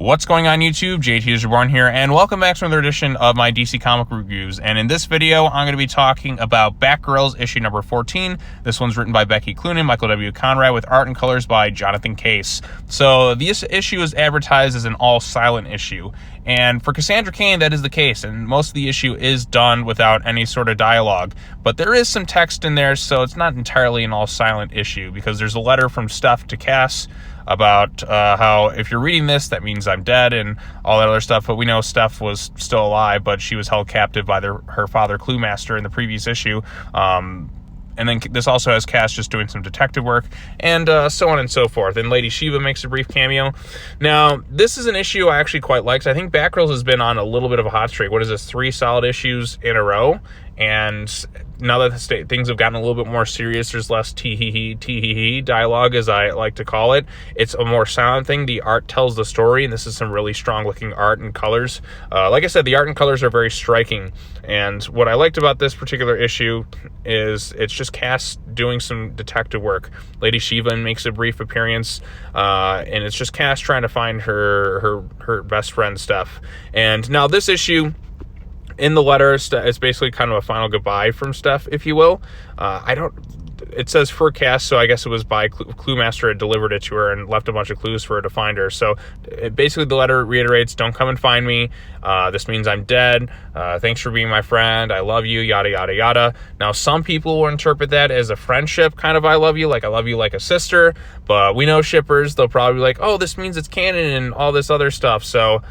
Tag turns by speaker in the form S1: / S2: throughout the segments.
S1: What's going on YouTube? JT is Reborn here, and welcome back to another edition of my DC comic reviews. And in this video, I'm going to be talking about Batgirls issue number 14. This one's written by Becky Cloonan, Michael W. Conrad, with art and colors by Jonathan Case. So this issue is advertised as an all-silent issue. And for Cassandra Cain, that is the case, and most of the issue is done without any sort of dialogue. But there is some text in there, so it's not entirely an all-silent issue, because there's a letter from Steph to Cass about how if you're reading this, that means I'm dead and all that other stuff. But we know Steph was still alive, but she was held captive by her father, Cluemaster, in the previous issue. And then this also has Cass just doing some detective work, and so on and so forth. And Lady Shiva makes a brief cameo. Now, this is an issue I actually quite like. I think Batgirls has been on a little bit of a hot streak. What is this, 3 solid issues in a row? And now that things have gotten a little bit more serious, there's less tee-hee-hee dialogue, as I like to call it. It's a more silent thing. The art tells the story, and this is some really strong-looking art and colors. Like I said, the art and colors are very striking. And what I liked about this particular issue is it's just Cass doing some detective work. Lady Shiva makes a brief appearance, and it's just Cass trying to find her best friend, Steph. And now this issue, in the letter, it's basically kind of a final goodbye from Steph, if you will. It says for Cass, so I guess it was by Cluemaster had delivered it to her and left a bunch of clues for her to find her. So basically the letter reiterates, don't come and find me. This means I'm dead. Thanks for being my friend. I love you, yada, yada, yada. Now, some people will interpret that as a friendship kind of I love you like a sister. But we know shippers, they'll probably be like, oh, this means it's canon and all this other stuff. So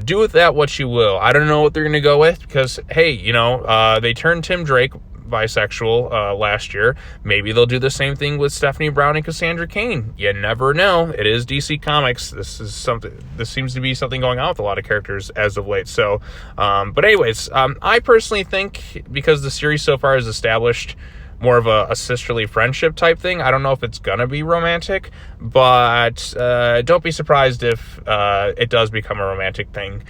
S1: do with that what you will. I don't know what they're going to go with because, hey, you know, they turned Tim Drake bisexual last year. Maybe they'll do the same thing with Stephanie Brown and Cassandra Cain. You never know. It is DC Comics. This seems to be something going on with a lot of characters as of late. So, but anyways, I personally think because the series so far has established more of a sisterly friendship type thing, I don't know if it's gonna be romantic, but don't be surprised if it does become a romantic thing.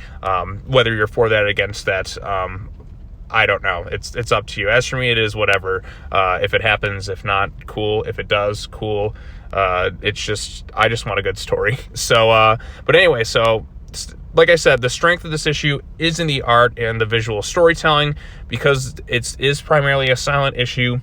S1: Whether you're for that or against that, I don't know. It's up to you. As for me, it is whatever. If it happens, if not, cool. If it does, cool. I just want a good story. So, but anyway, so like I said, the strength of this issue is in the art and the visual storytelling because it is primarily a silent issue.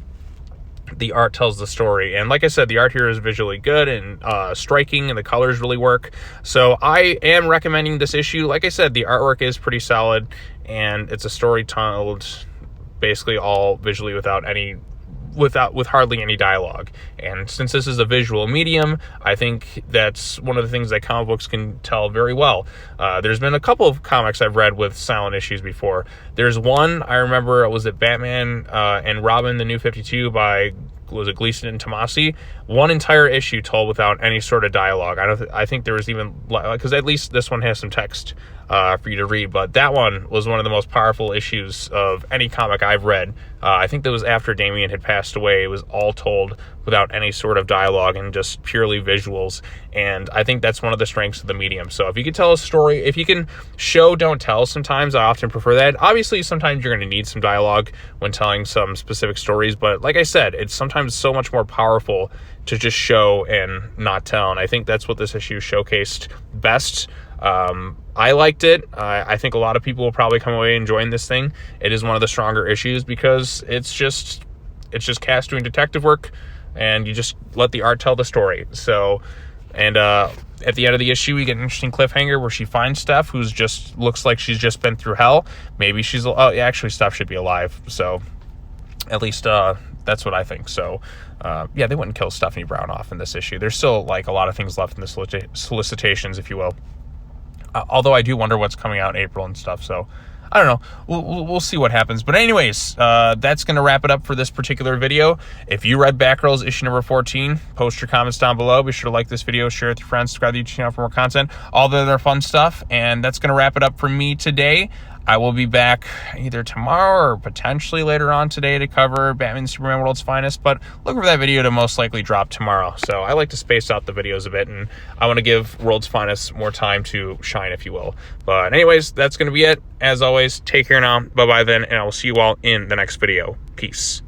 S1: The art tells the story, and like I said, the art here is visually good and striking, and the colors really work. So I am recommending this issue. Like I said, the artwork is pretty solid, and it's a story told basically all visually with hardly any dialogue. And since this is a visual medium, I think that's one of the things that comic books can tell very well. There's been a couple of comics I've read with silent issues before. There's one I remember, it was Batman and Robin, the New 52 by Gleason and Tomasi. One entire issue told without any sort of dialogue. I think there was even, because at least this one has some text for you to read, but that one was one of the most powerful issues of any comic I've read. I think that was after Damian had passed away. It was all told without any sort of dialogue and just purely visuals, and I think that's one of the strengths of the medium. So if you can tell a story, if you can show, don't tell, sometimes I often prefer that. Obviously, sometimes you're going to need some dialogue when telling some specific stories, but like I said, it's sometimes so much more powerful to just show and not tell, and I think that's what this issue showcased best. I liked it. I think a lot of people will probably come away enjoying this thing. It is one of the stronger issues because it's just Cass doing detective work, and you just let the art tell the story. So, and at the end of the issue, we get an interesting cliffhanger where she finds Steph, who's just looks like she's just been through hell. Maybe she's actually Steph should be alive. So, at least that's what I think. So, yeah, they wouldn't kill Stephanie Brown off in this issue. There's still like a lot of things left in the solicitations, if you will. Although I do wonder what's coming out in April and stuff, so I don't know. We'll see what happens. But anyways, that's going to wrap it up for this particular video. If you read Batgirls issue number 14, post your comments down below. Be sure to like this video, share it with your friends, subscribe to the YouTube channel for more content, all the other fun stuff. And that's going to wrap it up for me today. I will be back either tomorrow or potentially later on today to cover Batman Superman World's Finest, but look for that video to most likely drop tomorrow. So I like to space out the videos a bit, and I want to give World's Finest more time to shine, if you will. But anyways, that's going to be it. As always, take care now. Bye-bye then, and I will see you all in the next video. Peace.